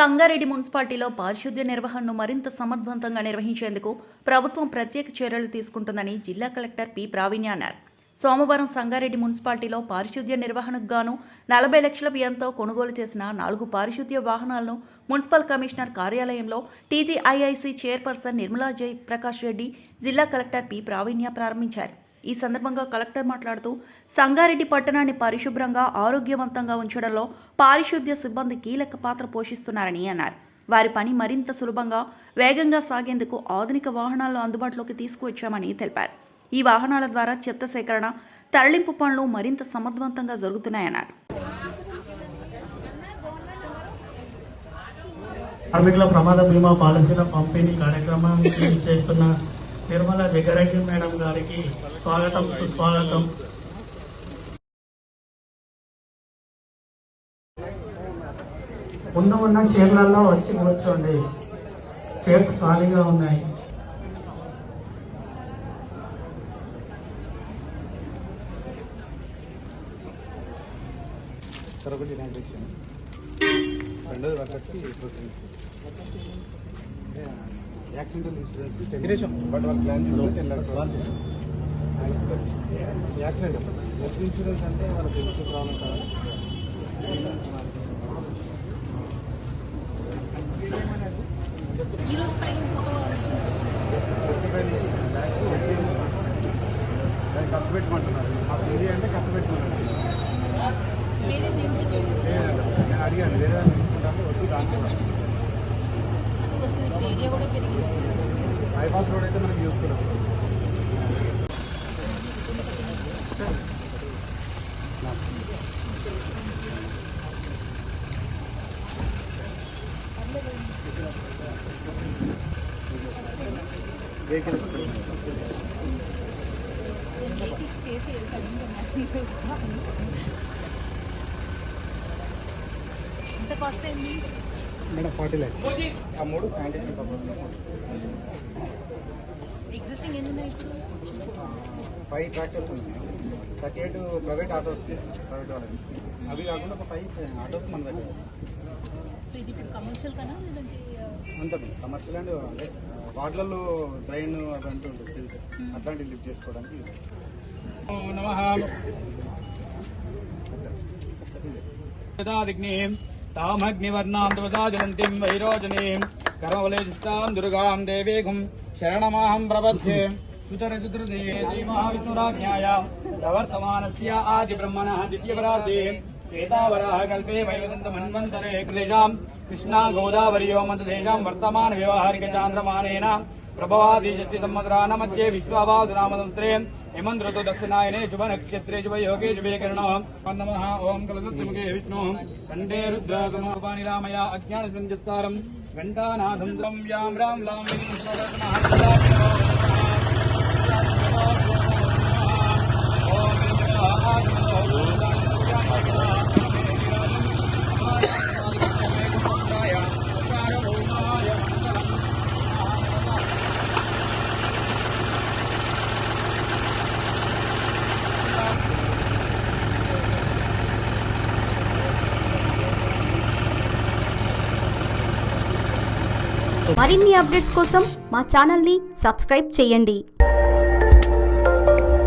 సంగారెడ్డి మున్సిపాలిటీలో పారిశుద్ధ్య నిర్వహణను మరింత సమర్థవంతంగా నిర్వహించేందుకు ప్రభుత్వం ప్రత్యేక చర్యలు తీసుకుంటుందని జిల్లా కలెక్టర్ పి ప్రావీణ్య అన్నారు. సోమవారం సంగారెడ్డి మున్సిపాలిటీలో పారిశుద్ధ్య నిర్వహణకు గాను 40 లక్షల వ్యయంతో కొనుగోలు చేసిన 4 పారిశుద్ధ్య వాహనాలను మున్సిపల్ కమిషనర్ కార్యాలయంలో టీజీఐఐసి చైర్పర్సన్ నిర్మలా జయప్రకాష్ రెడ్డి, జిల్లా కలెక్టర్ పి ప్రావీణ్య ప్రారంభించారు. ఈ సందర్భంగా కలెక్టర్ మాట్లాడుతూ సంగారెడ్డి పట్టణాన్ని పరిశుభ్రంగా ఆరోగ్యవంతంగా ఉంచడంలో పారిశుద్ధ్య సిబ్బంది కీలక పాత్ర పోషిస్తున్నారని అన్నారు. వారి పని మరింత సులభంగా వేగంగా సాగేందుకు ఆధునిక వాహనాలను అందుబాటులోకి తీసుకువచ్చామని తెలిపారు. ఈ వాహనాల ద్వారా చెత్త సేకరణ, తరలింపు పనులు మరింత సమర్థవంతంగా జరుగుతున్నాయన్నారు. కార్మికుల ప్రమాద బీమా పాలసీల పంపిణీ కార్యక్రమాన్ని చేస్తున్న నిర్మలా జగ్గారెడ్డి మేడం గారికి స్వాగతం, సుస్వాగతం. ముందు ఉన్న చైర్లలో వచ్చి కూర్చోండి, చైర్స్ ఖాళీగా ఉన్నాయి. యాక్సిడెంటల్ ఇన్సూరెన్స్ బట్ వాళ్ళు ప్లాన్ చేసుకుంటే 10 లక్షలు యాక్సిడెంట్ హెల్త్ ఇన్సూరెన్స్ అంటే వాళ్ళకి హెల్త్ ప్రాబ్లం కదా. దాన్ని ఖర్చు పెట్టుకుంటున్నారు. మాకు ఇది అంటే ఖర్చు పెట్టుకుంటున్నారు. నేను అడిగాను వేరే దాన్ని తీసుకుంటాను, వద్దు దాంట్లో బైపాస్ రోడ్ అయితే మనకి చూసుకున్నాం. Vehicle madam 40 lakhs. ఆ 3 శానిటేషన్ పర్పస్. ఎగ్జిస్టింగ్ ఎన్ని ఉన్నాయి? 5 ట్రాక్టర్స్ ఉన్నాయి, 38 ప్రైవేట్ ఆటోస్, ప్రైవేట్ వాళ్ళకి. అవి కాకుండా ఒక 5 ఆటోస్ మన దగ్గర. సో ఇది ఇప్పుడు కమర్షియల్ కన్నా లేదంటే ఉంటుంది కమర్షియల్ అండ్ అంటే వార్డులలో డ్రైన్ అదంటూ ఉంటుంది, అట్లాంటివి లిఫ్ట్ చేసుకోవడానికి. तामग्निवर्णां ध्वजाजनन्तीं वैरोजनीं कर्मवलेजिष्टां दुर्गां देवीघुं शरणमाहं प्रपद्ये सुतरचतुर्दे श्रीमहाविष्णुराज्ञाय प्रवर्तमानस्य आदिब्रह्मणः द्वितीयपरार्धे श्वेतावराह कल्पे वैवदन्तमन्वन्तरे कृतेषां कृष्णा गोदावर्यो मध्यदेशां वर्तमानव्यवहारिकचान्द्रमानेन प्रभवादीजस्य संवत्सराणां मध्ये विश्वावासुनामसंवत्सरे हेमन्त दक्षिणायने शुभ नक्षत्रे शुभ योगे शुभे करणो नमः. ओं कलशमुखे विष्णु कंठे रुद्रसमोपानि रामया अज्ञानसंजस्तारं घंटानाथं तं व्यां रां लां మరిన్ని అప్డేట్స్ కోసం మా ఛానల్ని సబ్స్క్రైబ్ చేయండి.